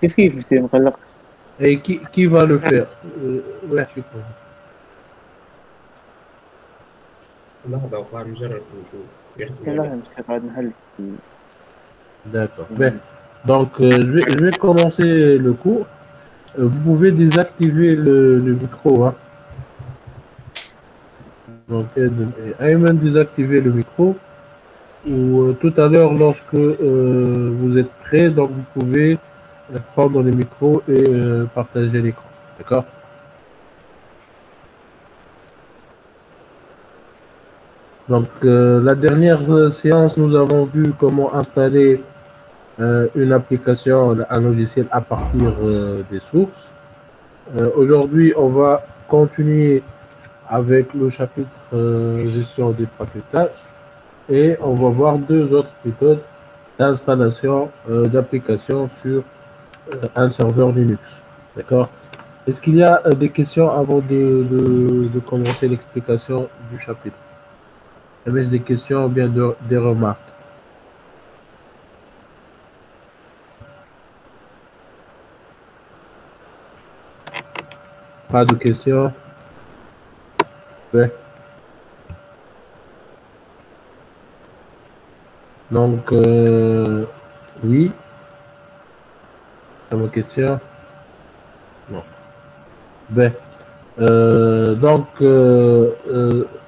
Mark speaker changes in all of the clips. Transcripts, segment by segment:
Speaker 1: كيف سي مقلق.
Speaker 2: Et qui va le faire ouais, je comprends.
Speaker 3: لحظة وقاعد نجرب نشوف
Speaker 1: يلا
Speaker 3: احتمالات.
Speaker 1: مش قاعد نحل
Speaker 2: D'accord. Ben, donc, je vais commencer le cours. Vous pouvez désactiver le micro. Hein. Donc, Ayman, désactiver le micro. Ou tout à l'heure, lorsque vous êtes prêt, donc vous pouvez prendre le micro et partager l'écran. D'accord? Donc, la dernière séance, nous avons vu comment installer une application, un logiciel à partir des sources. Aujourd'hui, on va continuer avec le chapitre gestion des paquetages et on va voir deux autres méthodes d'installation d'applications sur un serveur Linux. D'accord? Est-ce qu'il y a des questions avant de commencer l'explication du chapitre? Avez-vous des questions ou bien des remarques? Pas de questions? Ouais. Donc, oui. C'est ma question? Non. Ben,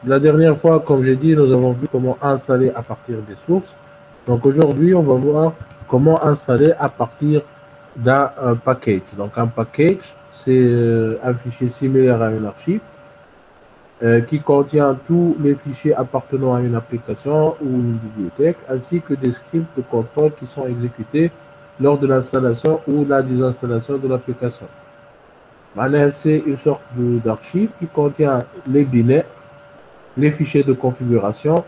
Speaker 2: la dernière fois, comme j'ai dit, nous avons vu comment installer à partir des sources. Donc, aujourd'hui, on va voir comment installer à partir d'un package. Donc, un package, c'est un fichier similaire à une archive qui contient tous les fichiers appartenant à une application ou une bibliothèque, ainsi que des scripts de contrôle qui sont exécutés lors de l'installation ou la désinstallation de l'application. C'est une sorte d'archive qui contient les binaires, les fichiers de configuration,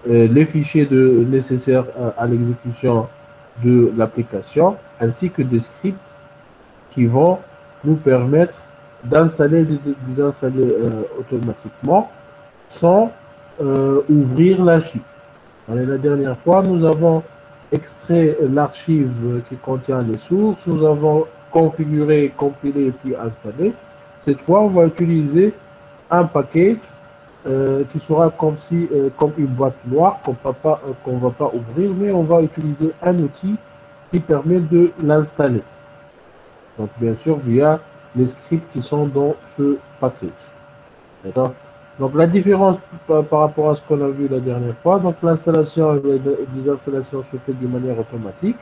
Speaker 2: les fichiers nécessaires à l'exécution de l'application, ainsi que des scripts qui vont nous permettre d'installer et de désinstaller automatiquement sans ouvrir l'archive. La dernière fois, nous avons extrait l'archive qui contient les sources, nous avons configuré, compilé et puis installé. Cette fois, on va utiliser un package qui sera comme une boîte noire qu'on ne va pas ouvrir, mais on va utiliser un outil qui permet de l'installer. Donc, bien sûr, via les scripts qui sont dans ce package. D'accord? Donc, la différence par rapport à ce qu'on a vu la dernière fois, donc l'installation et la désinstallation se fait de manière automatique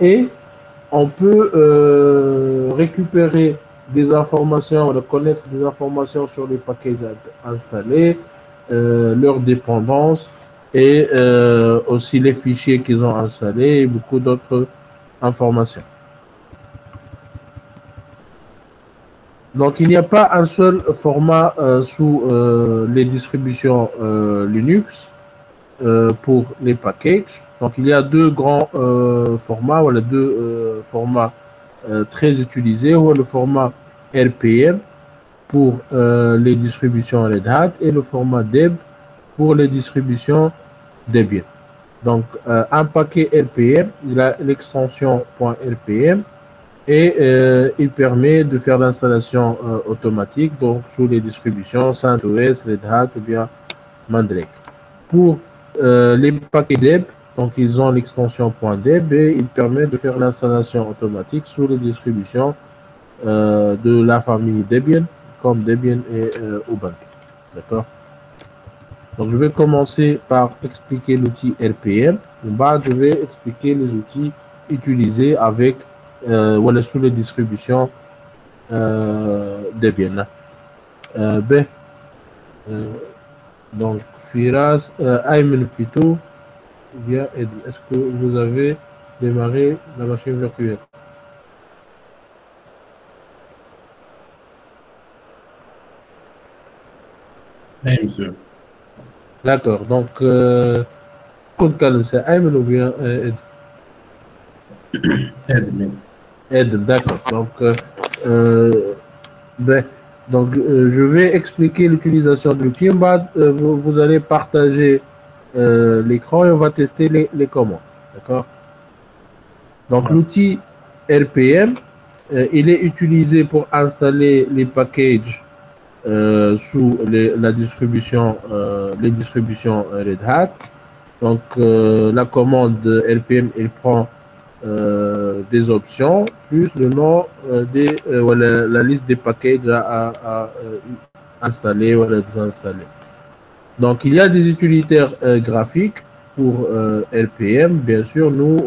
Speaker 2: et on peut récupérer des informations, connaître des informations sur les packages installés, leurs dépendances et aussi les fichiers qu'ils ont installés et beaucoup d'autres informations. Donc, il n'y a pas un seul format sous les distributions Linux pour les packages. Donc, il y a deux grands formats, voilà, deux formats très utilisés. Le format RPM pour les distributions Red Hat et le format Deb pour les distributions Debian. Donc, un paquet RPM, il a l'extension .rpm et il permet de faire l'installation automatique donc sous les distributions CentOS, Red Hat ou bien Mandrake. Pour les paquets Deb, donc ils ont l'extension .deb et il permet de faire l'installation automatique sous les distributions de la famille Debian comme Debian et Ubuntu. D'accord? Donc je vais commencer par expliquer l'outil RPM. En bas, je vais expliquer les outils utilisés avec voilà, sous les distributions Debian. Donc Firas, Ayman plutôt, via Edel. Est-ce que vous avez démarré la machine virtuelle?
Speaker 3: Oui, monsieur.
Speaker 2: D'accord, donc c'est Ayman ou bien Edel? Edel, d'accord. Donc, je vais expliquer l'utilisation de l'outil. Vous allez partager l'écran et on va tester les commandes. D'accord? Donc, l'outil RPM, il est utilisé pour installer les packages sous la distribution, les distributions Red Hat. Donc, la commande RPM, il prend des options plus le nom la liste des packages à installer ou à désinstaller. Donc, il y a des utilitaires graphiques pour RPM. Bien sûr, nous,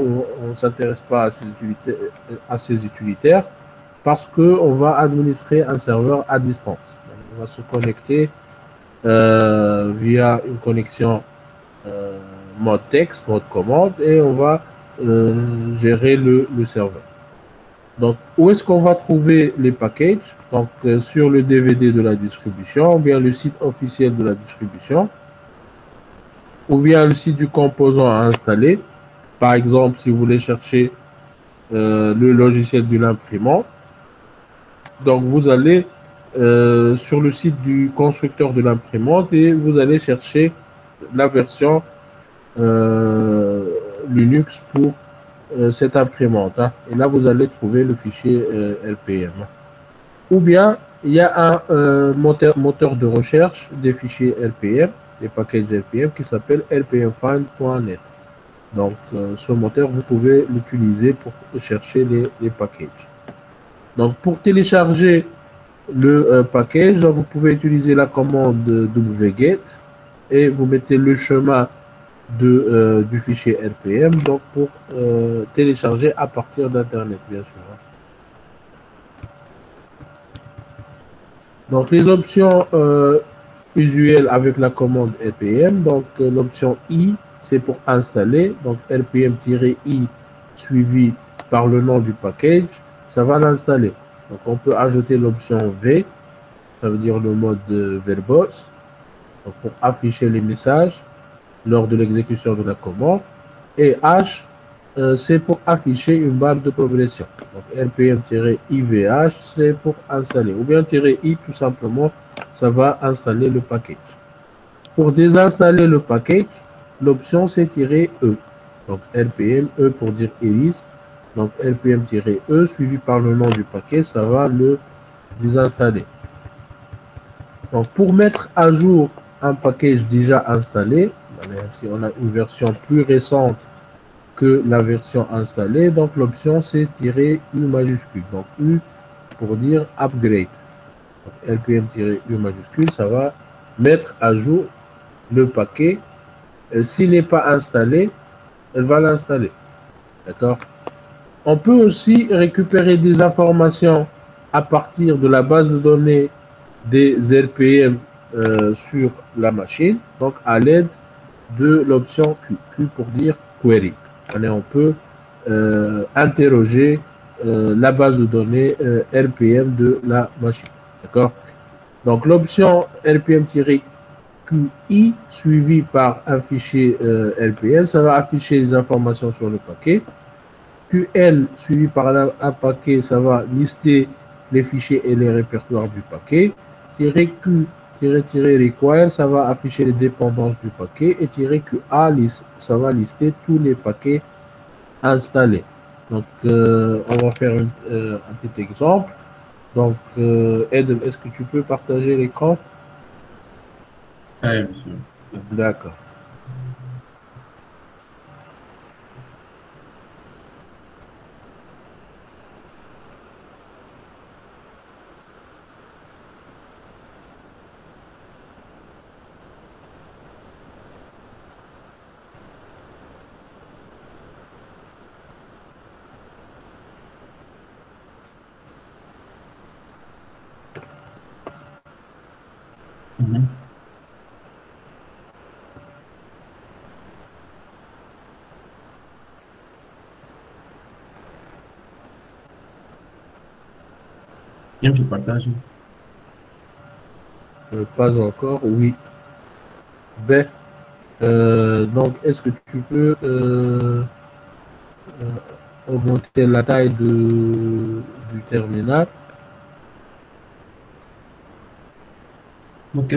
Speaker 2: on ne s'intéresse pas à ces utilitaires parce qu'on va administrer un serveur à distance. Donc, on va se connecter via une connexion mode texte, mode commande, et on va gérer le serveur. Donc, où est-ce qu'on va trouver les packages? Donc, sur le DVD de la distribution, ou bien le site officiel de la distribution, ou bien le site du composant à installer. Par exemple, si vous voulez chercher le logiciel de l'imprimante, donc vous allez sur le site du constructeur de l'imprimante et vous allez chercher la version Linux pour cette imprimante. Hein. Et là, vous allez trouver le fichier RPM. Ou bien, il y a un moteur de recherche des fichiers RPM, des packages RPM, qui s'appelle rpmfind.net. Donc, ce moteur, vous pouvez l'utiliser pour chercher les packages. Donc, pour télécharger le package, vous pouvez utiliser la commande wget et vous mettez le chemin du fichier RPM donc pour télécharger à partir d'Internet, bien sûr. Donc, les options usuelles avec la commande RPM, donc l'option I, c'est pour installer, donc RPM-I suivi par le nom du package, ça va l'installer. Donc, on peut ajouter l'option V, ça veut dire le mode verbose, donc pour afficher les messages lors de l'exécution de la commande. Et H, c'est pour afficher une barre de progression. Donc, RPM-IVH, c'est pour installer. Ou bien -I, tout simplement, ça va installer le package. Pour désinstaller le package, l'option c'est -E. Donc, RPM-E pour dire Iris. Donc, RPM-E suivi par le nom du paquet, ça va le désinstaller. Donc, pour mettre à jour un package déjà installé, si on a une version plus récente que la version installée, donc l'option c'est -U majuscule. Donc, U pour dire upgrade. RPM-U majuscule, ça va mettre à jour le paquet. S'il n'est pas installé, elle va l'installer. D'accord? On peut aussi récupérer des informations à partir de la base de données des RPM sur la machine, donc à l'aide de l'option Q. Q pour dire query. Allez, on peut interroger la base de données RPM de la machine. D'accord? Donc l'option RPM-QI suivi par un fichier RPM, ça va afficher les informations sur le paquet. QL suivi par un paquet, ça va lister les fichiers et les répertoires du paquet. -Q -require, ça va afficher les dépendances du paquet. Et -QA, ça va lister tous les paquets installés. Donc, on va faire un petit exemple. Donc, Ed, est-ce que tu peux partager l'écran?
Speaker 3: Oui, monsieur.
Speaker 2: D'accord.
Speaker 3: Bien, je partage.
Speaker 2: Pas encore, oui. Ben, donc, est-ce que tu peux augmenter la taille du terminal?
Speaker 3: Ok.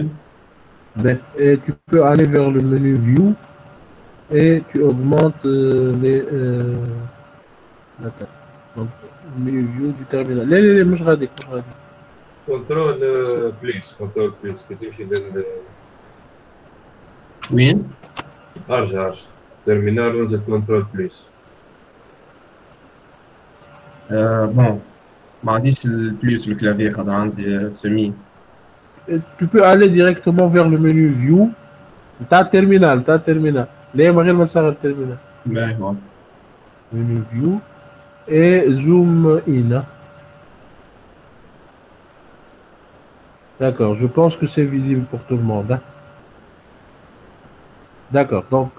Speaker 2: Ben, et tu peux aller vers le menu View et tu augmentes la taille. Donc, menu view du terminal. لا مش غادي
Speaker 4: كنترول بليز كنترول بليز كتمشي
Speaker 3: وين؟
Speaker 4: ارجع تيرمينال ونزل كنترول بليز.
Speaker 3: بون ما عنديش البليس الكلافير خاطر عندي سمي.
Speaker 2: Tu peux aller directement vers le menu view. T'as terminal. لا ما غير ما صار التيرمينال.
Speaker 3: باهي هو.
Speaker 2: Menu view et zoom in. D'accord, je pense que c'est visible pour tout le monde. Hein. D'accord, donc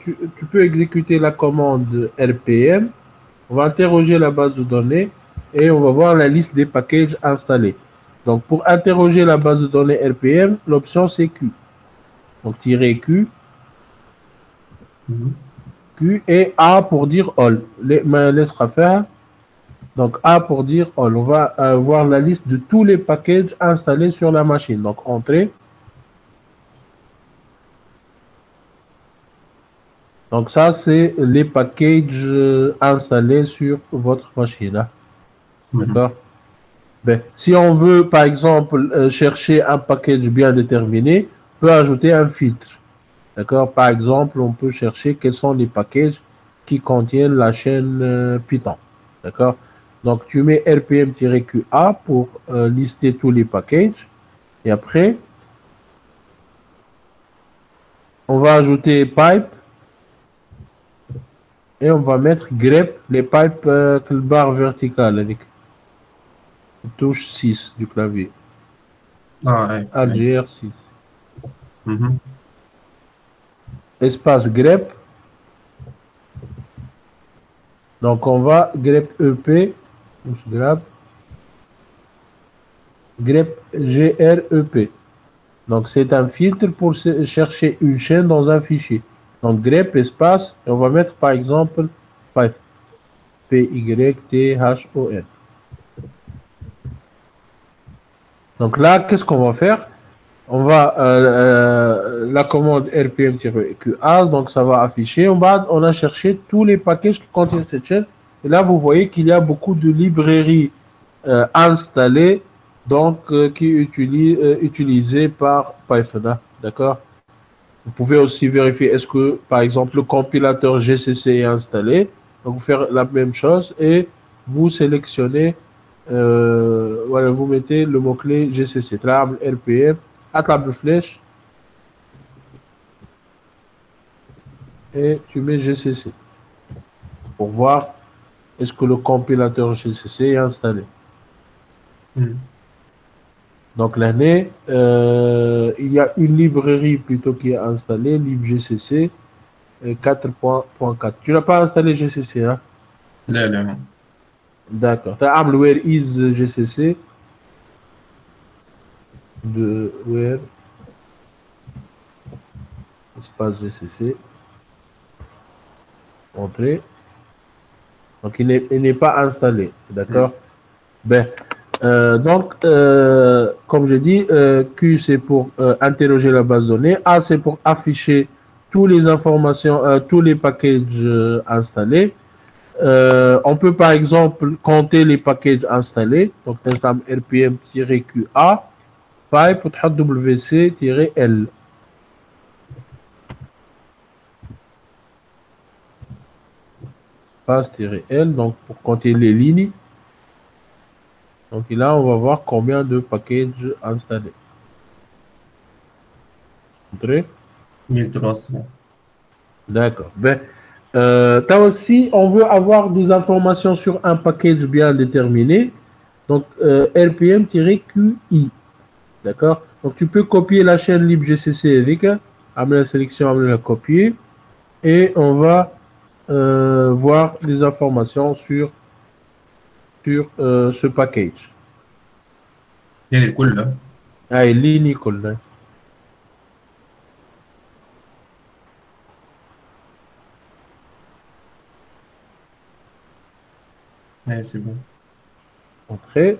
Speaker 2: tu peux exécuter la commande RPM. On va interroger la base de données et on va voir la liste des packages installés. Donc pour interroger la base de données RPM, l'option c'est Q. Donc tirer Q. Q et A pour dire all. Laissera faire. Donc A pour dire all. On va voir la liste de tous les packages installés sur la machine. Donc entrée. Donc ça c'est les packages installés sur votre machine. Hein. D'accord. Ben, si on veut par exemple chercher un package bien déterminé, on peut ajouter un filtre. D'accord. Par exemple, on peut chercher quels sont les packages qui contiennent la chaîne Python. D'accord. Donc, tu mets rpm-qa pour lister tous les packages. Et après, on va ajouter pipe. Et on va mettre grep, les pipes barre verticale avec touche 6 du clavier. AGR 6. Espace grep. Donc on va grep EP, grep grep. Donc c'est un filtre pour chercher une chaîne dans un fichier. Donc grep espace et on va mettre par exemple Python. Python. Donc là, qu'est-ce qu'on va faire? On va la commande rpm-qa, donc ça va afficher. On a cherché tous les packages qui contiennent cette chaîne. Et là, vous voyez qu'il y a beaucoup de librairies installées, donc qui utilisées par Python. D'accord? Vous pouvez aussi vérifier est-ce que, par exemple, le compilateur GCC est installé. Donc, vous faites la même chose et vous sélectionnez, voilà, vous mettez le mot-clé GCC, table RPM, à table flèche, et tu mets GCC pour voir est-ce que le compilateur GCC est installé. Donc l'année, il y a une librairie plutôt qui est installée, libgcc 4.4. Tu n'as pas installé GCC, hein?
Speaker 3: Non.
Speaker 2: D'accord. Tu as where is GCC de where espace GCC. Entrée. Donc il n'est pas installé. D'accord. Ben. Donc, comme je dis, Q c'est pour interroger la base de données, A c'est pour afficher toutes les informations, tous les packages installés. On peut par exemple compter les packages installés. Donc, rpm-qa, pipe wc-l. Passe-l, donc pour compter les lignes. Donc là, on va voir combien de packages installés. Entrée.
Speaker 3: 1300.
Speaker 2: D'accord. Ben, aussi, on veut avoir des informations sur un package bien déterminé. Donc, rpm-qi. D'accord. Donc, tu peux copier la chaîne libgcc avec, amener la sélection, amener la copier. Et on va voir des informations sur ce package.
Speaker 3: يعني الكل ده
Speaker 2: الليني كله.
Speaker 3: c'est bon.
Speaker 2: Entrée.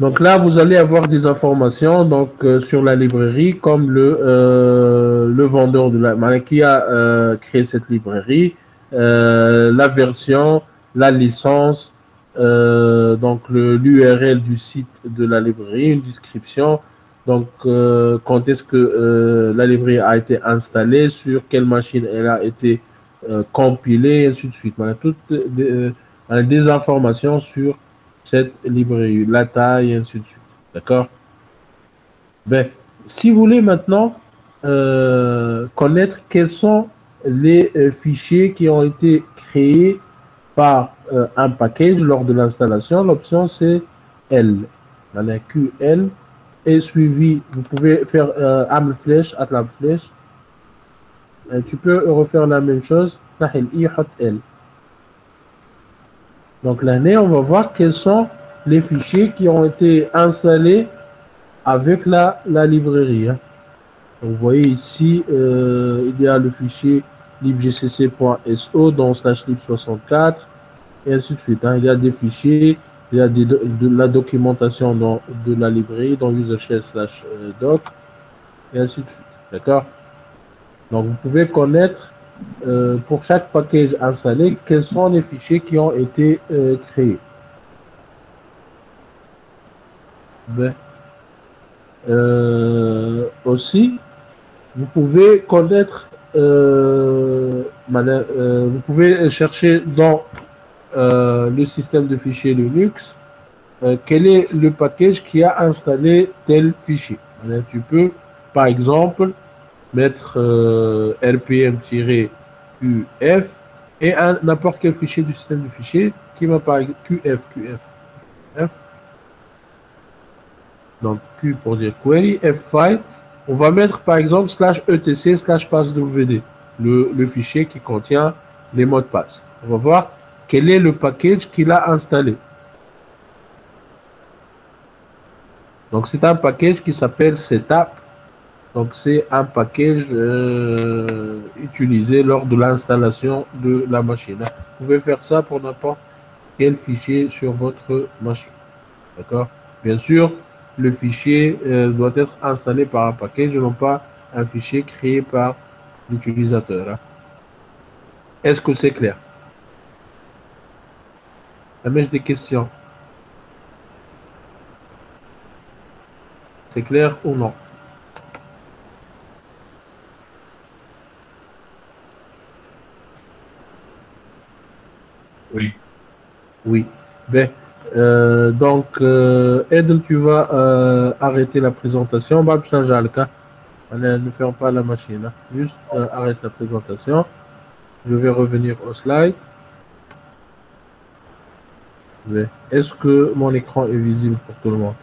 Speaker 2: Donc là, vous allez avoir des informations donc sur la librairie, comme le vendeur de la qui a créé cette librairie, la version, la licence, donc l'URL du site de la librairie, une description, donc quand est-ce que la librairie a été installée, sur quelle machine elle a été compilée, et ainsi de suite. Voilà, toutes des informations sur cette librairie, la taille, et ainsi de suite. D'accord? Ben, si vous voulez maintenant connaître quels sont les fichiers qui ont été créés par un package lors de l'installation, l'option c'est L. La QL est suivi. Vous pouvez faire Aml flèche, Atlab flèche. Tu peux refaire la même chose. L. Donc l'année, on va voir quels sont les fichiers qui ont été installés avec la librairie. Hein. Donc, vous voyez ici, il y a le fichier libgcc.so dans /lib64 et ainsi de suite. Hein. Il y a des fichiers, il y a de la documentation de la librairie dans usershell/doc et ainsi de suite. D'accord? Donc vous pouvez connaître pour chaque package installé quels sont les fichiers qui ont été créés. Ben, aussi, vous pouvez connaître, vous pouvez chercher dans le système de fichiers Linux quel est le package qui a installé tel fichier. Alors, tu peux, par exemple, mettre rpm-qf et n'importe quel fichier du système de fichiers qui va par qf. Donc Q pour dire query, F5, on va mettre par exemple /etc/passwd, le fichier qui contient les mots de passe. On va voir quel est le package qu'il a installé. Donc c'est un package qui s'appelle setup. Donc c'est un package utilisé lors de l'installation de la machine. Vous pouvez faire ça pour n'importe quel fichier sur votre machine. D'accord? Bien sûr, le fichier doit être installé par un package et non pas un fichier créé par l'utilisateur. Hein. Est-ce que c'est clair? La mèche des questions. C'est clair ou non?
Speaker 4: Oui.
Speaker 2: Oui. Ben, donc, Edel, tu vas arrêter la présentation. Bab Chanjalka. Ne ferme pas la machine. Hein. Juste arrête la présentation. Je vais revenir au slide. Est-ce que mon écran est visible pour tout le monde?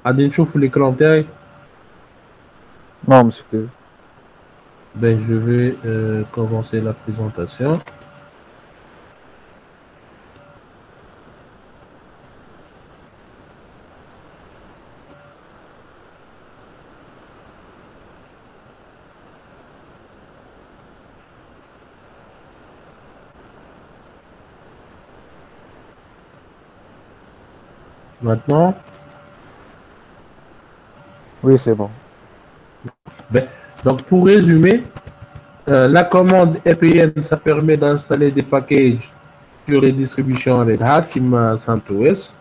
Speaker 2: Adin, tu ouvres l'écran تاعي?
Speaker 1: Non, monsieur.
Speaker 2: Ben, je vais commencer la présentation. Maintenant?
Speaker 1: Oui, c'est bon.
Speaker 2: Ben, donc, pour résumer, la commande EPN, ça permet d'installer des packages sur les distributions Red Hat qui m'a CentOS.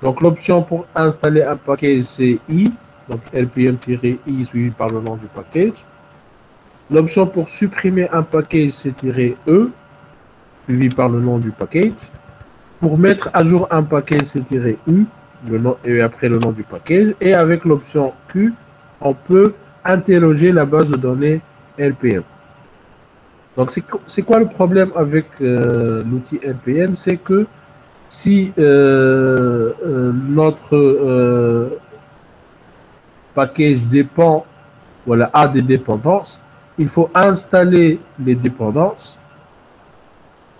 Speaker 2: Donc, l'option pour installer un package, c'est I, donc rpm-i suivi par le nom du package. L'option pour supprimer un package, c'est -E, suivi par le nom du package. Pour mettre à jour un package, c'est -U, le nom, et après le nom du package. Et avec l'option Q, on peut interroger la base de données RPM. Donc, c'est quoi le problème avec l'outil RPM? C'est que si notre package dépend, voilà, a des dépendances, il faut installer les dépendances.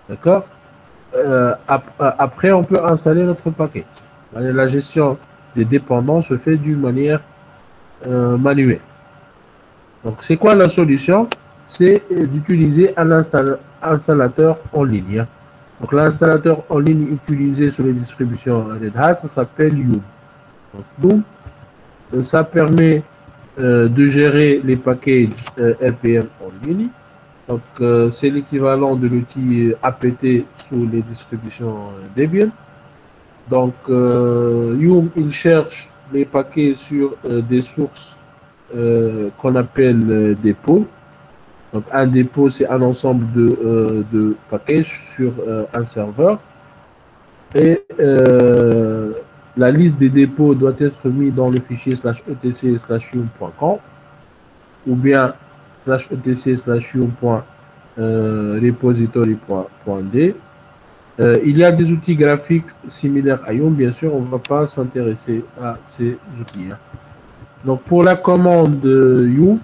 Speaker 2: D'accord? Après, on peut installer notre package. La gestion des dépendances se fait d'une manière manuelle. Donc, c'est quoi la solution? C'est d'utiliser un installateur en ligne. Donc, l'installateur en ligne utilisé sur les distributions Red Hat, ça s'appelle Yum. Donc, Yum, ça permet de gérer les packages RPM en ligne Donc, c'est l'équivalent de l'outil apt sous les distributions Debian. Donc, Yum, il cherche les paquets sur des sources qu'on appelle dépôts. Donc, un dépôt, c'est un ensemble de packages sur un serveur. Et la liste des dépôts doit être mise dans le fichier /etc/yum.conf ou bien /etc/yum.repository.d. Il y a des outils graphiques similaires à Yum, bien sûr, on ne va pas s'intéresser à ces outils. Donc pour la commande Yum,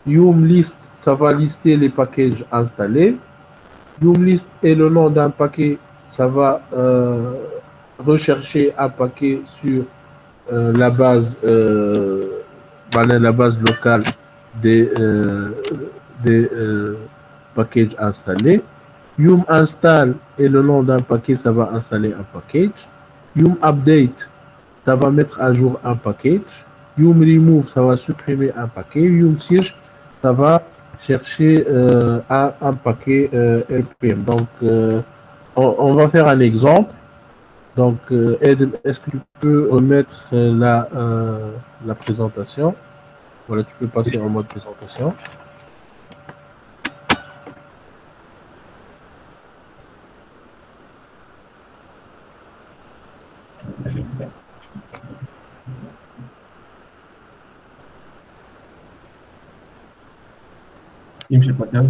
Speaker 2: Yum list, ça va lister les packages installés. Yum list est le nom d'un paquet, ça va rechercher un paquet sur la base locale des packages installés. Yum install est le nom d'un paquet, ça va installer un package. Yum update, ça va mettre à jour un package. Yum remove, ça va supprimer un paquet. Yum search, ça va chercher un paquet RPM. Donc, on va faire un exemple. Donc, Ed, est-ce que tu peux remettre la présentation? Voilà, tu peux passer en mode présentation.
Speaker 3: يمشي الباكاج.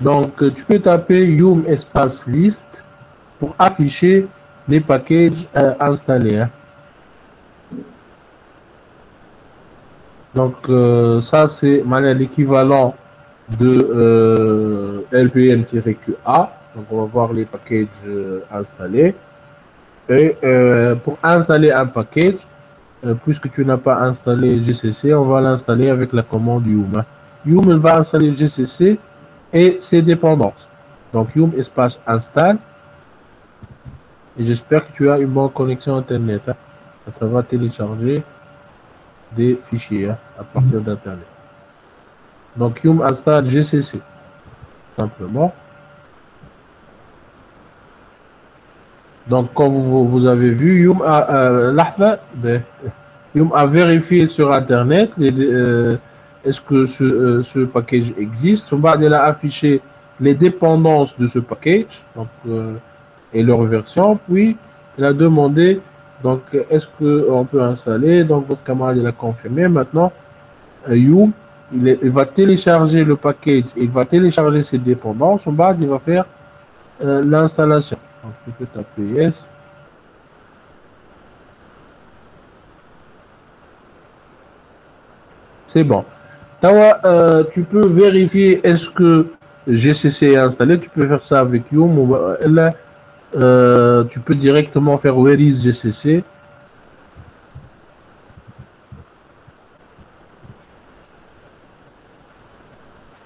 Speaker 2: Donc, tu peux taper Yum espace list pour afficher les packages installés. Hein. Donc, ça, c'est l'équivalent de LPM-QA. Donc, on va voir les packages installés. Et pour installer un package, puisque tu n'as pas installé GCC, on va l'installer avec la commande Yum. Hein. Yum, il va installer GCC et ses dépendances. Donc, Yum espace install. Et j'espère que tu as une bonne connexion Internet. Hein. Ça va télécharger des fichiers hein, à partir d'Internet. Donc, Yum install GCC. Simplement. Donc, comme vous avez vu, Yum a vérifié sur Internet est-ce que ce package existe. Il a affiché les dépendances de ce package donc, et leur version. Puis, il a demandé donc est-ce qu'on peut installer. Donc, votre camarade il a confirmé. Maintenant, Yum, il va télécharger le package. Il va télécharger ses dépendances. En bas, il va faire l'installation. Donc, tu peux taper yes. C'est bon. Tawa, tu peux vérifier est-ce que GCC est installé. Tu peux faire ça avec Yum. Ou là, tu peux directement faire where is GCC.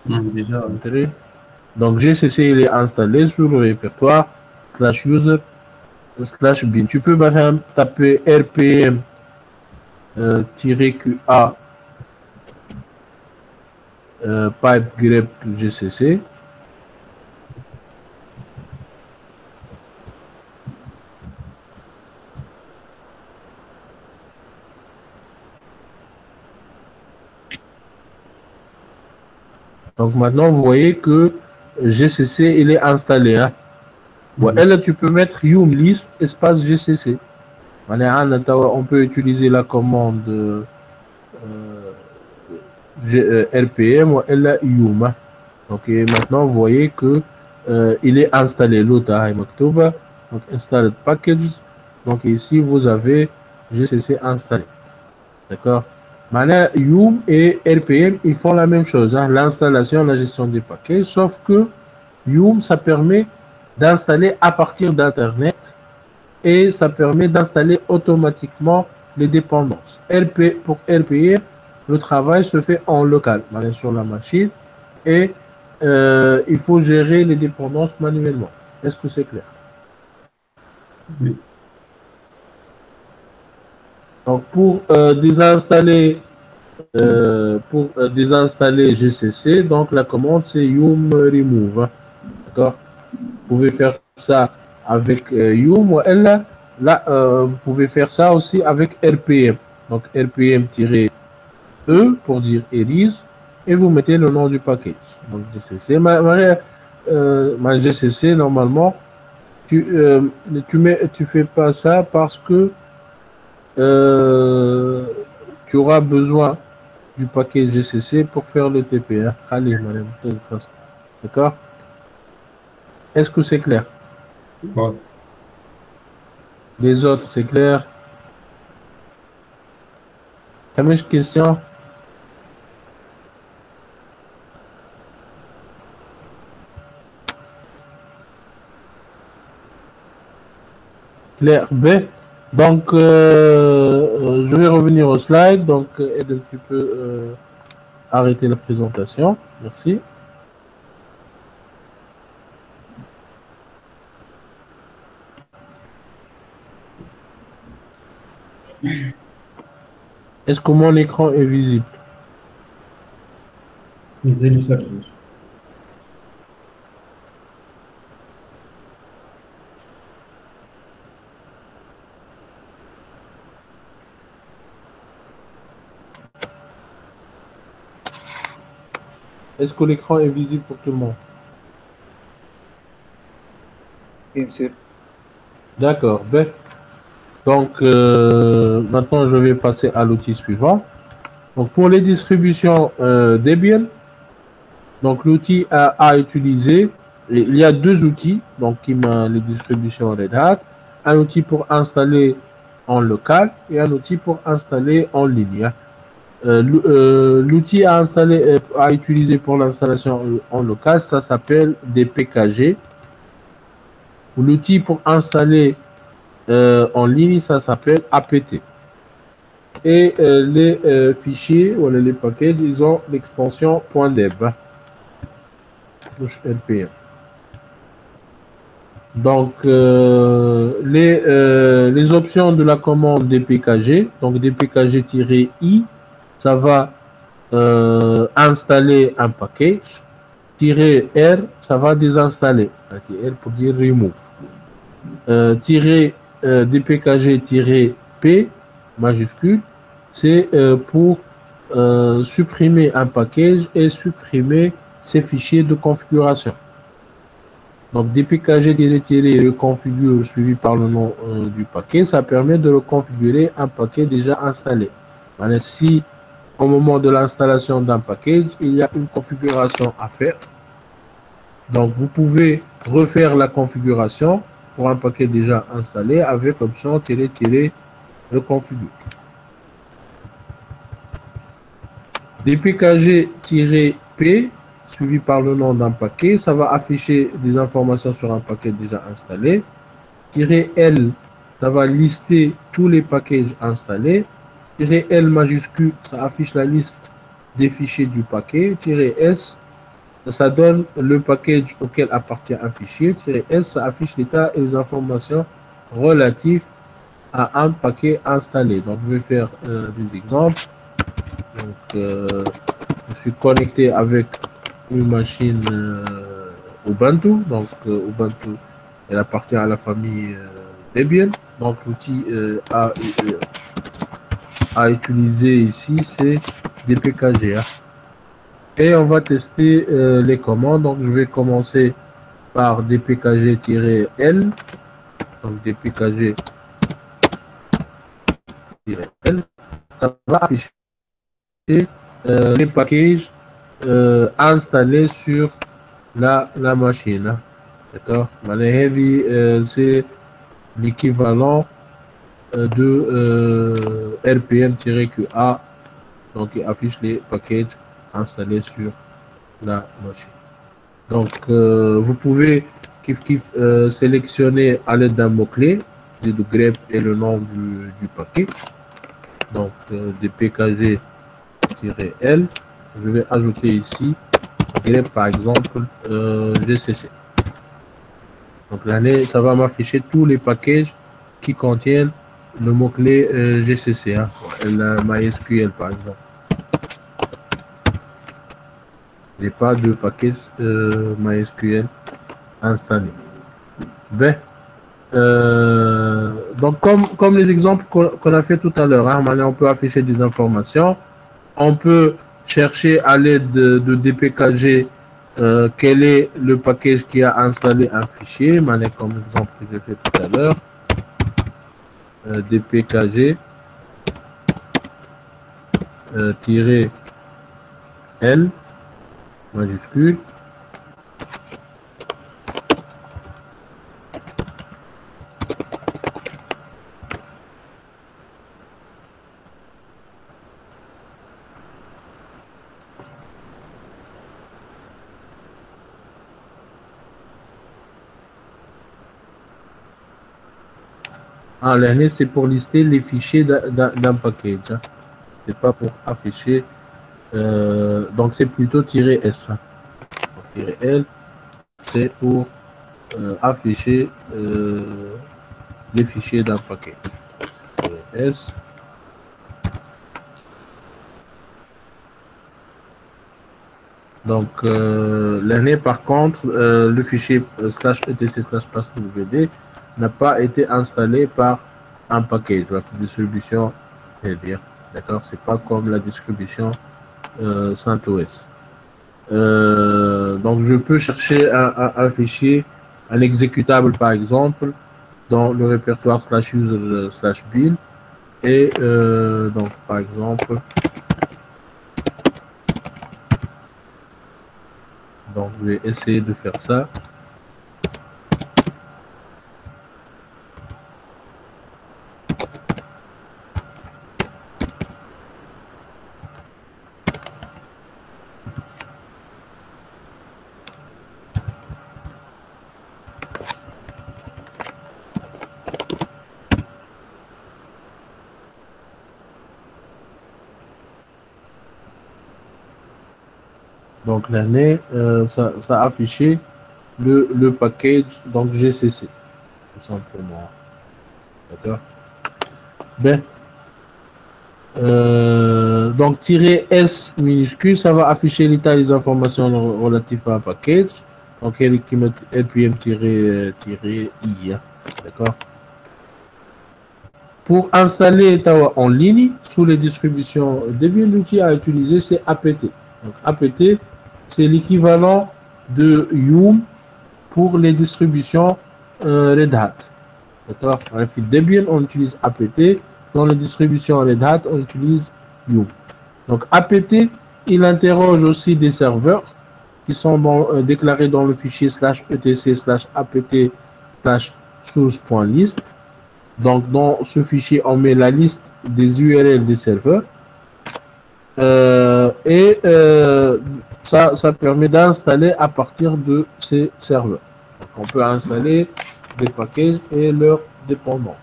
Speaker 3: Déjà.
Speaker 2: Donc GCC il est installé sur le répertoire /user /bin. Tu peux par exemple taper rpm -qa pipe grep GCC. Donc maintenant vous voyez que GCC il est installé. Hein. Et là tu peux mettre Yum list espace GCC. On peut utiliser la commande RPM ou Yum. Hein. Donc et maintenant vous voyez que il est installé l'OTA October. Donc installed packages. Donc ici vous avez GCC installé. D'accord. Maintenant, Yum et RPM, ils font la même chose, hein, l'installation, la gestion des paquets, sauf que Yum, ça permet d'installer à partir d'Internet et ça permet d'installer automatiquement les dépendances. Pour RPM, le travail se fait en local, sur la machine, et il faut gérer les dépendances manuellement. Est-ce que c'est clair?
Speaker 3: Oui.
Speaker 2: Donc, pour désinstaller GCC, donc la commande c'est yum remove. Hein. D'accord? Vous pouvez faire ça avec yum ou elle. Là, vous pouvez faire ça aussi avec RPM. Donc, RPM-E pour dire erase et vous mettez le nom du package. Donc, GCC. Ma GCC, normalement, tu fais pas ça parce que tu auras besoin du paquet GCC pour faire le TP. Hein. Allez, madame. D'accord? Est-ce que c'est clair?
Speaker 3: Bon.
Speaker 2: Les autres, c'est clair? T'as une question? Claire B. Donc, je vais revenir au slide. Donc, Ed, tu peux arrêter la présentation. Merci. Est-ce que mon écran est visible?
Speaker 3: زي اللي شافه.
Speaker 2: Est-ce que l'écran est visible pour tout le monde?
Speaker 1: Oui, monsieur.
Speaker 2: D'accord. Ben, donc, maintenant, je vais passer à l'outil suivant. Donc, pour les distributions Debian, donc l'outil à utiliser, il y a deux outils, donc qui m'a les distributions Red Hat, un outil pour installer en local et un outil pour installer en ligne. L'outil à utiliser pour l'installation en local, ça s'appelle DPKG. L'outil pour installer en ligne, ça s'appelle APT. Et les fichiers, ou les paquets, ils ont l'extension .deb. Touche LPM. Donc, les options de la commande DPKG, donc DPKG-I, ça va installer un package. -R, ça va désinstaller. R pour dire remove. DPKG-P, majuscule, c'est pour supprimer un package et supprimer ses fichiers de configuration. Donc, DPKG-reconfigure suivi par le nom du paquet, ça permet de reconfigurer un paquet déjà installé. Alors, si au moment de l'installation d'un package, il y a une configuration à faire, donc vous pouvez refaire la configuration pour un paquet déjà installé avec l'option -reconfigure. DPKG-P suivi par le nom d'un paquet, ça va afficher des informations sur un paquet déjà installé. -L, ça va lister tous les packages installés. -L majuscule, ça affiche la liste des fichiers du paquet. -S, ça donne le package auquel appartient un fichier. -S, ça affiche l'état et les informations relatives à un paquet installé. Donc, je vais faire des exemples. Donc, je suis connecté avec une machine Ubuntu. Donc, Ubuntu, elle appartient à la famille Debian. Donc, l'outil à utiliser ici, c'est DPKG. Hein. Et on va tester les commandes. Donc, je vais commencer par DPKG-L. Donc, DPKG-L. Ça va afficher les packages installés sur la machine. Hein. D'accord? C'est l'équivalent de RPM-QA. Donc, il affiche les packages installés sur la machine. Donc, vous pouvez sélectionner à l'aide d'un mot-clé, de grep et le nom du paquet. Donc, DPKG -l, je vais ajouter ici grep par exemple GCC. Donc l'année, ça va m'afficher tous les packages qui contiennent le mot-clé GCC, hein, MySQL par exemple. J'ai pas de package MySQL installé. Ben, donc comme les exemples qu'on a fait tout à l'heure, hein, maintenant on peut afficher des informations, on peut chercher à l'aide de dpkg quel est le package qui a installé un fichier, maintenant comme exemple que j'ai fait tout à l'heure, dpkg -l majuscule. Ah, l'année, c'est pour lister les fichiers d'un package. Hein. C'est pas pour afficher. Donc, c'est plutôt -s. Hein. -l, c'est pour afficher les fichiers d'un package. -s. Donc, l'année, par contre, le fichier /etc/passwd n'a pas été installé par un package. La distribution est bien. D'accord? C'est pas comme la distribution CentOS. Donc, je peux chercher un fichier, un exécutable par exemple, dans le répertoire /user/bin et donc par exemple, donc je vais essayer de faire ça. Donc l'année, ça a affiché le package donc GCC, tout simplement. D'accord. Ben, donc -s minuscule, ça va afficher l'état des informations relatives à un package. Donc lpm-i. D'accord. Pour installer Tawa en ligne sous les distributions Debian, l'outil à utiliser c'est apt. Donc apt, c'est l'équivalent de Yum pour les distributions Red Hat. D'accord. Dans le fil Debian, on utilise apt. Dans les distributions Red Hat, on utilise Yum. Donc apt, il interroge aussi des serveurs qui sont déclarés dans le fichier /etc/apt/source.list. Donc dans ce fichier, on met la liste des URL des serveurs. Ça permet d'installer à partir de ces serveurs. Donc, on peut installer des packages et leurs dépendances.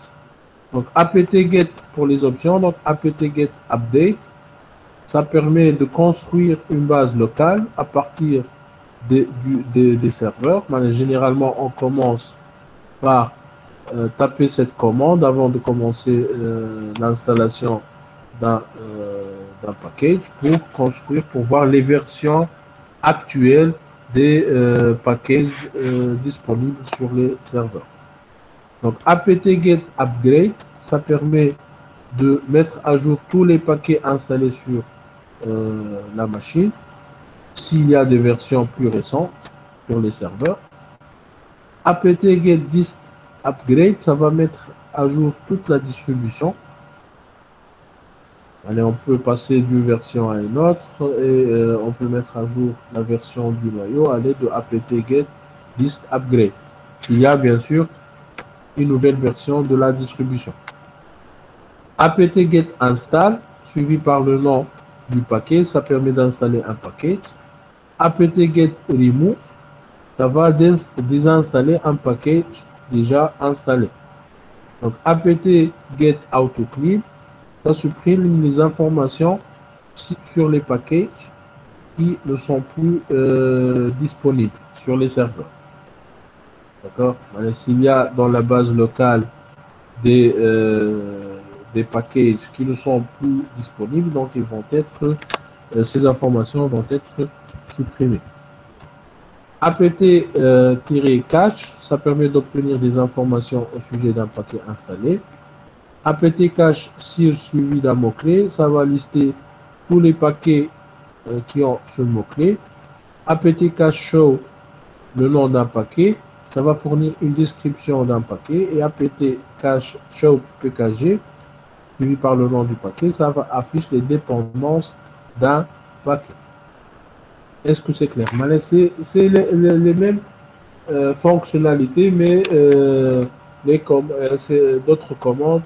Speaker 2: Donc apt-get pour les options, donc apt-get update, ça permet de construire une base locale à partir des serveurs. Mais généralement, on commence par taper cette commande avant de commencer l'installation d'un package pour construire, pour voir les versions actuelles des packages disponibles sur les serveurs. Donc apt-get upgrade, ça permet de mettre à jour tous les paquets installés sur la machine s'il y a des versions plus récentes sur les serveurs. apt-get dist upgrade, ça va mettre à jour toute la distribution. Allez, on peut passer d'une version à une autre et on peut mettre à jour la version du noyau à l'aide de apt-get dist upgrade. Il y a bien sûr une nouvelle version de la distribution. apt-get install suivi par le nom du paquet, ça permet d'installer un paquet. apt-get remove, ça va désinstaller un package déjà installé. Donc apt-get autoclean, ça supprime les informations sur les packages qui ne sont plus disponibles sur les serveurs. D'accord? S'il y a dans la base locale des packages qui ne sont plus disponibles, donc ils vont être, ces informations vont être supprimées. apt-cache, ça permet d'obtenir des informations au sujet d'un paquet installé. apt-cache SIR suivi d'un mot-clé, ça va lister tous les paquets qui ont ce mot-clé. apt-cache show, le nom d'un paquet, ça va fournir une description d'un paquet. Et apt-cache show pkg, suivi par le nom du paquet, ça va afficher les dépendances d'un paquet. Est-ce que c'est clair? C'est les mêmes fonctionnalités, mais c'est d'autres commandes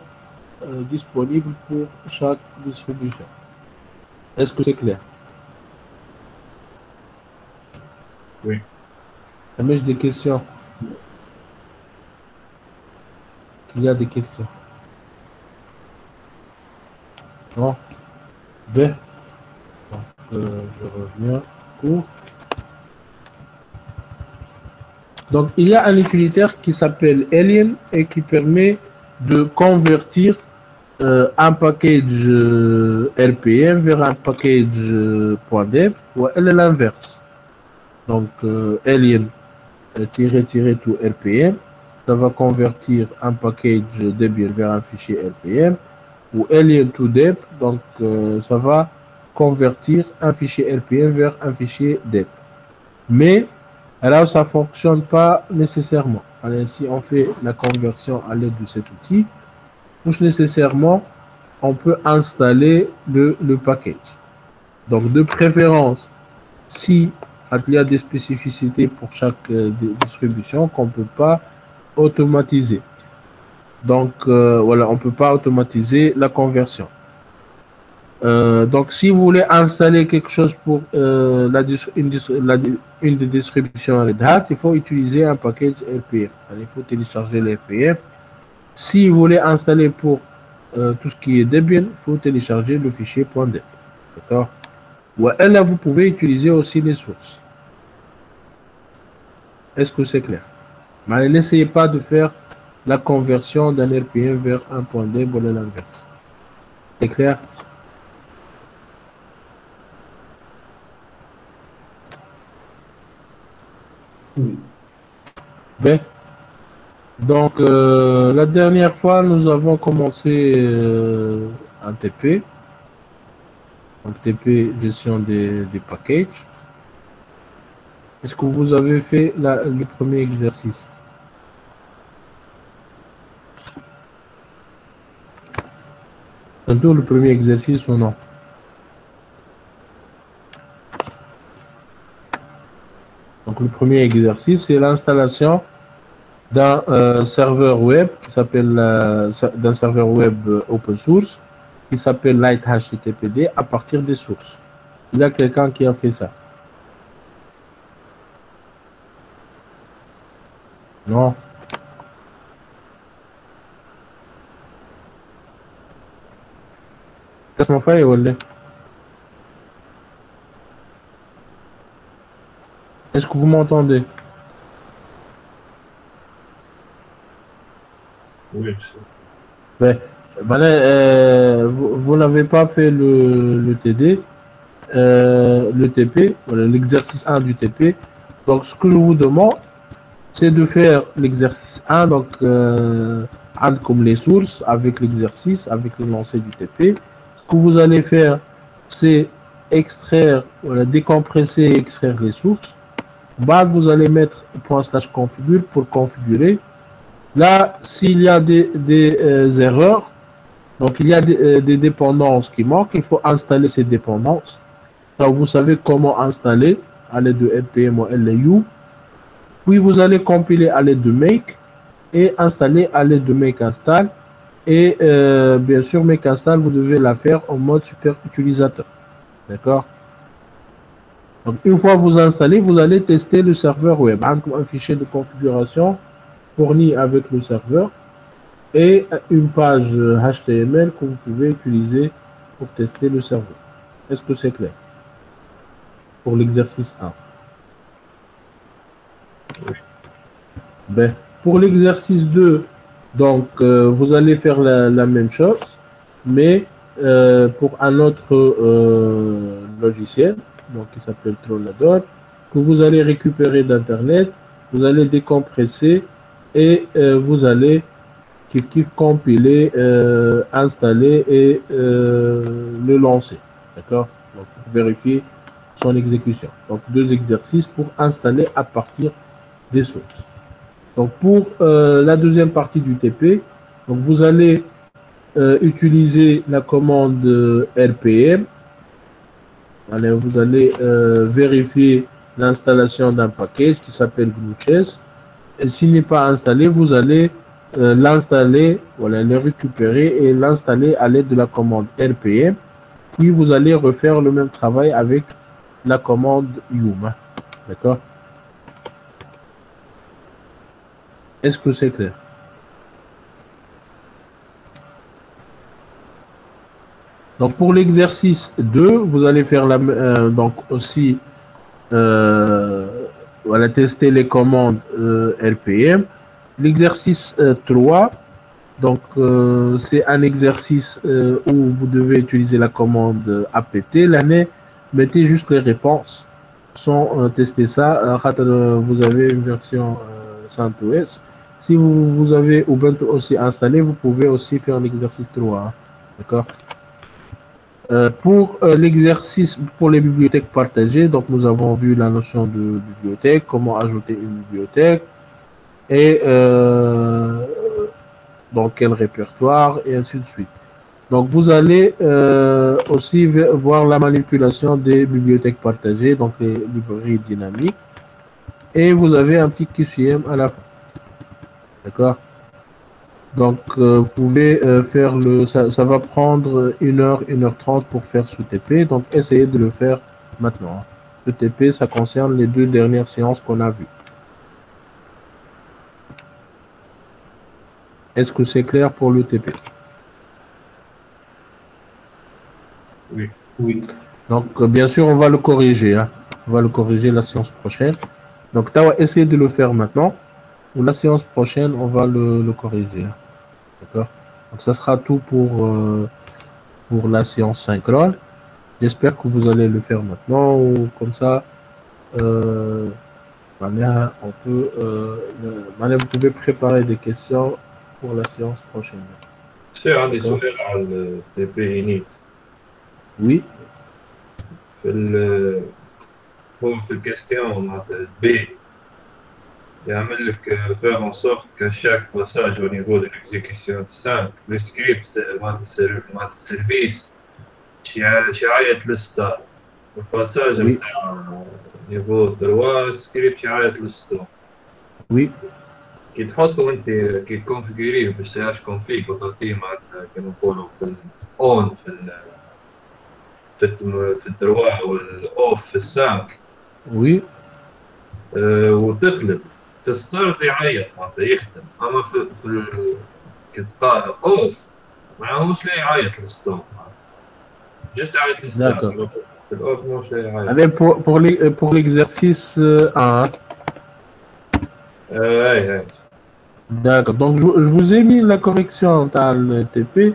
Speaker 2: disponibles pour chaque distribution. Est-ce que c'est clair?
Speaker 4: Oui.
Speaker 2: Ça met des questions. Il y a des questions. Non? Ben. Donc, je reviens. Donc, il y a un utilitaire qui s'appelle Alien et qui permet de convertir un package RPM vers un package .deb ou l'inverse. Donc, Alien-to RPM, ça va convertir un package Debian vers un fichier RPM, ou Alien to Deb, donc ça va convertir un fichier RPM vers un fichier DEP. Mais là, ça ne fonctionne pas nécessairement. Alors, si on fait la conversion à l'aide de cet outil, touche nécessairement, on peut installer le package. Donc, de préférence, si il y a des spécificités pour chaque distribution qu'on ne peut pas automatiser. Donc, voilà, on ne peut pas automatiser la conversion. Donc, si vous voulez installer quelque chose pour une des distributions Red Hat, il faut utiliser un package RPM. Alors, il faut télécharger le RPM. Si vous voulez installer pour tout ce qui est Debian, il faut télécharger le fichier .deb. D'accord? Ou là, vous pouvez utiliser aussi les sources. Est-ce que c'est clair? Mais n'essayez pas de faire la conversion d'un RPM vers un .deb ou l'inverse. C'est clair?
Speaker 3: Oui.
Speaker 2: Ben, donc, la dernière fois, nous avons commencé un TP. Donc, TP, gestion des packages. Est-ce que vous avez fait le premier exercice? Tantôt le premier exercice ou non? Donc, le premier exercice, c'est l'installation d'un serveur web qui s'appelle d'un serveur web open source qui s'appelle LightHTTPD à partir des sources. Il y a quelqu'un qui a fait ça? Non? Qu'est-ce qu'on fait, Olé? Est-ce que vous m'entendez?
Speaker 4: Oui.
Speaker 2: Ben, vous n'avez pas fait le TD, le TP, voilà, l'exercice 1 du TP. Donc, ce que je vous demande, c'est de faire l'exercice 1, donc comme les sources, avec l'exercice, avec l'énoncé du TP. Ce que vous allez faire, c'est extraire, voilà, décompresser et extraire les sources. Bah, vous allez mettre ./configure pour configurer. Là, s'il y a des erreurs, donc il y a des dépendances qui manquent, il faut installer ces dépendances. Donc, vous savez comment installer à l'aide de npm ou LU. Puis, vous allez compiler à l'aide de make et installer à l'aide de make install. Et bien sûr, make install, vous devez la faire en mode super utilisateur. D'accord? Donc, une fois que vous installez, vous allez tester le serveur web. Un fichier de configuration fourni avec le serveur et une page HTML que vous pouvez utiliser pour tester le serveur. Est-ce que c'est clair pour l'exercice 1?
Speaker 4: Oui.
Speaker 2: Ben, pour l'exercice 2, donc vous allez faire la même chose, mais pour un autre logiciel, donc qui s'appelle Trollador, que vous allez récupérer d'Internet, vous allez décompresser et vous allez compiler, installer et le lancer. D'accord? Donc, pour vérifier son exécution. Donc, 2 exercices pour installer à partir des sources. Donc, pour la deuxième partie du TP, donc vous allez utiliser la commande RPM. Allez, vous allez vérifier l'installation d'un package qui s'appelle GNU-Chess. Et s'il n'est pas installé, vous allez l'installer, voilà, le récupérer et l'installer à l'aide de la commande RPM. Puis vous allez refaire le même travail avec la commande yum. D'accord? Est-ce que c'est clair? Donc pour l'exercice 2, vous allez faire donc aussi voilà, tester les commandes RPM. L'exercice 3, donc c'est un exercice où vous devez utiliser la commande apt. L'année, mettez juste les réponses sans tester ça. Vous avez une version CentOS. Si vous avez Ubuntu aussi installé, vous pouvez aussi faire l'exercice 3. Hein. D'accord? Pour l'exercice pour les bibliothèques partagées, donc nous avons vu la notion de bibliothèque, comment ajouter une bibliothèque et dans quel répertoire et ainsi de suite. Donc vous allez aussi voir la manipulation des bibliothèques partagées, donc les librairies dynamiques, et vous avez un petit QCM à la fin. D'accord? Donc, vous pouvez faire ça va prendre 1h, 1h30 pour faire ce TP. Donc, essayez de le faire maintenant. Ce TP, ça concerne les 2 dernières séances qu'on a vues. Est-ce que c'est clair pour le TP?
Speaker 4: Oui.
Speaker 3: Oui.
Speaker 2: Donc, bien sûr, on va le corriger. Hein. On va le corriger la séance prochaine. Donc, tu vas essayer de le faire maintenant. Ou la séance prochaine, on va le corriger. Hein. D'accord? Donc, ça sera tout pour la séance synchrone. J'espère que vous allez le faire maintenant ou comme ça. On peut, vous pouvez préparer des questions pour la séance prochaine.
Speaker 4: C'est عندي سؤال على التي بي init.
Speaker 2: Oui,
Speaker 4: هو في الكاستيون معناتها البي يعمل لك faire en sorte qu'à chaque passage au niveau de l'exécution de 5 le script معناتها السيرفيس يعيط للستار الباساج
Speaker 2: Oui.
Speaker 4: نتاع نيفو 3 السكريبت يعيط للستار
Speaker 2: oui,
Speaker 4: كي تحطو انت كي تكونفيغوريه باش سي كونفيغ وتعطيه معناتها كيما نقولو في الاون في الدروا والاوف في السانك
Speaker 2: oui.
Speaker 4: وتقلب في الستارت يعيط معناتها يخدم اما كي تلقاه اوف ماهوش لا يعيط للستوب جست يعيط للستارت في الاوف ماهوش لا يعيط.
Speaker 2: Allez, pour l'exercice 1.
Speaker 4: هاي
Speaker 2: D'accord. Donc, je vous ai mis la correction dans le TP.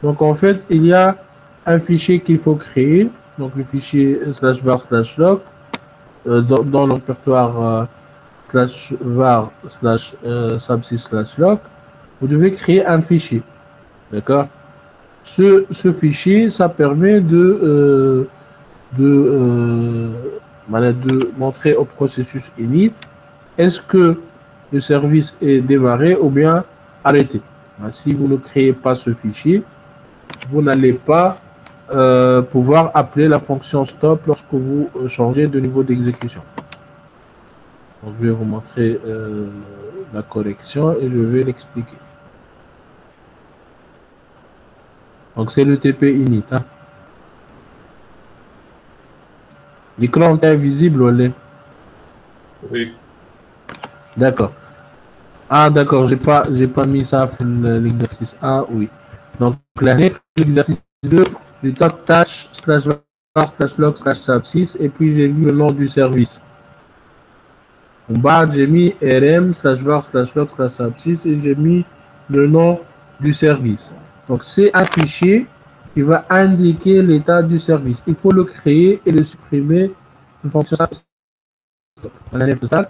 Speaker 2: Donc, en fait, il y a un fichier qu'il faut créer. Donc, le fichier /var/log dans le répertoire /var/subsys/log. Vous devez créer un fichier. D'accord? Ce fichier, ça permet de montrer au processus init est-ce que le service est démarré ou bien arrêté. Si vous ne créez pas ce fichier, vous n'allez pas pouvoir appeler la fonction stop lorsque vous changez de niveau d'exécution. Donc, je vais vous montrer la correction et je vais l'expliquer. Donc, c'est le TP init. Hein. L'écran est invisible, ou l'est?
Speaker 4: Oui.
Speaker 2: D'accord. Ah, d'accord, j'ai pas mis ça pour l'exercice 1, oui. Donc, l'exercice 2, du tâche /var /log/sub6 et puis j'ai mis le nom du service. En bas, j'ai mis rm/var/log/sub6 et j'ai mis le nom du service. Donc, c'est un fichier qui va indiquer l'état du service. Il faut le créer et le supprimer en fonction de on a total,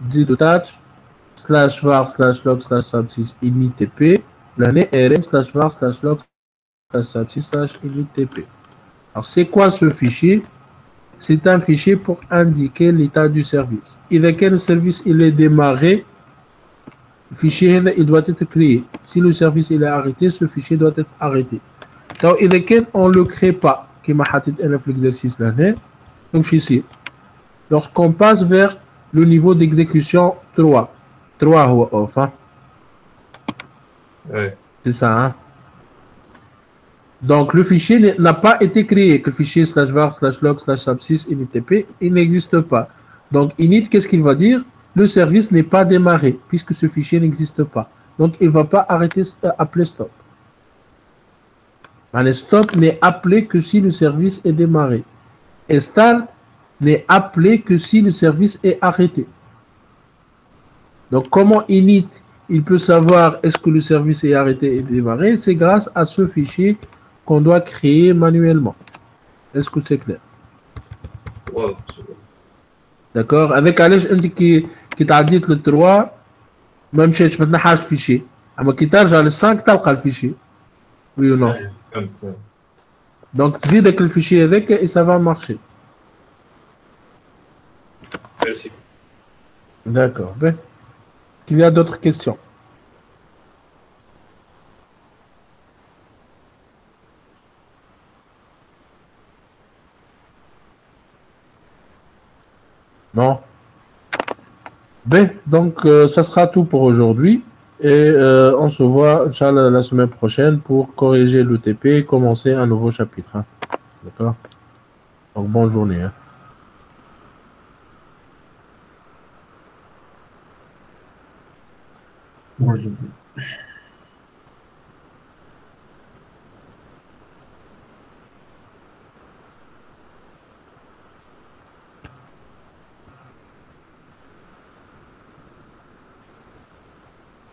Speaker 2: /var/log/sub6 initp, l'année rm/var/log/sub6 Alors, c'est quoi ce fichier? C'est un fichier pour indiquer l'état du service. Et lequel service il est démarré, le fichier il doit être créé. Si le service il est arrêté, ce fichier doit être arrêté. Donc, et lequel on ne le crée pas, qui m'a hâté l'exercice l'année. Donc, ici, lorsqu'on passe vers le niveau d'exécution 3 ou off, hein?
Speaker 4: Oui.
Speaker 2: C'est ça, hein? Donc, le fichier n'a pas été créé, que le fichier /var/log/sub6 initp, il n'existe pas. Donc, init, qu'est-ce qu'il va dire? Le service n'est pas démarré, puisque ce fichier n'existe pas. Donc, il ne va pas appeler stop. Le stop n'est appelé que si le service est démarré. Et start n'est appelé que si le service est arrêté. Donc, comment init, il peut savoir est-ce que le service est arrêté et démarré? C'est grâce à ce fichier qu'on doit créer manuellement. Est-ce que c'est clair?
Speaker 4: Wow.
Speaker 2: D'accord. Avec Alej, on dit qui t'a dit le 3, même si je maintenant le fichier. Mais qui t'a le 5, tu as le fichier. Oui ou non? Donc, dis que le fichier avec et ça va marcher.
Speaker 4: Merci.
Speaker 2: D'accord. Ben, il y a d'autres questions? Non. Ben, donc, ça sera tout pour aujourd'hui. Et on se voit, Inch'Allah, la semaine prochaine pour corriger l'UTP et commencer un nouveau chapitre. Hein. D'accord? Donc, bonne journée. Hein.
Speaker 3: Bonjour.